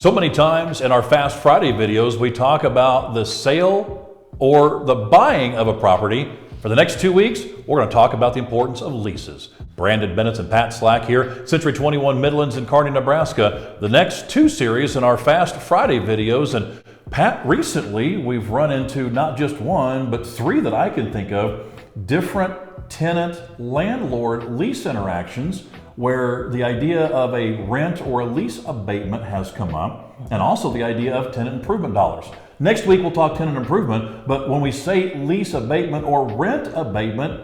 So many times in our Fast Friday videos, we talk about the sale or the buying of a property. For the next 2 weeks, we're going to talk about the importance of leases. Brandon Bennett and Pat Slack here, Century 21 Midlands in Kearney, Nebraska. The next two series in our Fast Friday videos. And Pat, recently we've run into not just one, but three that I can think of, different tenant-landlord lease interactions where the idea of a rent or a lease abatement has come up, and also the idea of tenant improvement dollars. Next week we'll talk tenant improvement, but when we say lease abatement or rent abatement,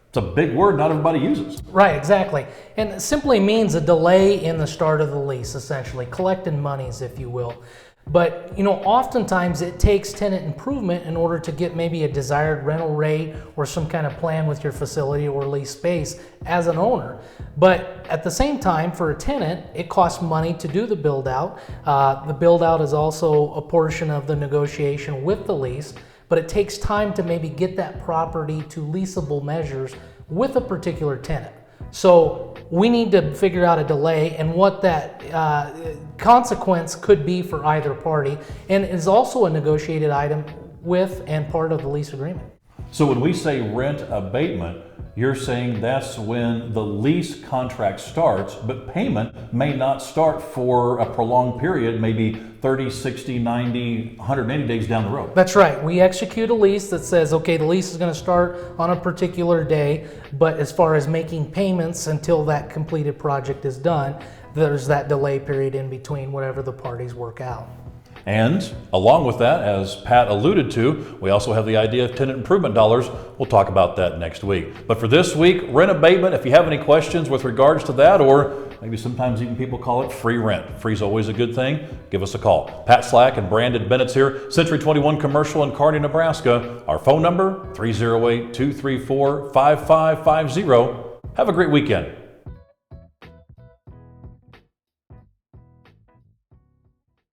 it's a big word not everybody uses. Right, exactly. And it simply means a delay in the start of the lease, essentially, collecting monies, if you will. But, oftentimes it takes tenant improvement in order to get maybe a desired rental rate or some kind of plan with your facility or lease space as an owner. But at the same time, for a tenant, it costs money to do the build out. The build out is also a portion of the negotiation with the lease, but it takes time to maybe get that property to leasable measures with a particular tenant. So we need to figure out a delay and what that consequence could be for either party, and is also a negotiated item with and part of the lease agreement. So when we say rent abatement, you're saying that's when the lease contract starts, but payment may not start for a prolonged period, maybe 30, 60, 90, 180 days down the road. That's right. We execute a lease that says, okay, the lease is going to start on a particular day, but as far as making payments until that completed project is done, there's that delay period in between, whatever the parties work out. And along with that, as Pat alluded to, we also have the idea of tenant improvement dollars. We'll talk about that next week. But for this week, rent abatement, if you have any questions with regards to that, or maybe sometimes even people call it free rent. Free's always a good thing. Give us a call. Pat Slack and Brandon Bennett's here, Century 21 Commercial in Kearney, Nebraska. Our phone number, 308-234-5550. Have a great weekend.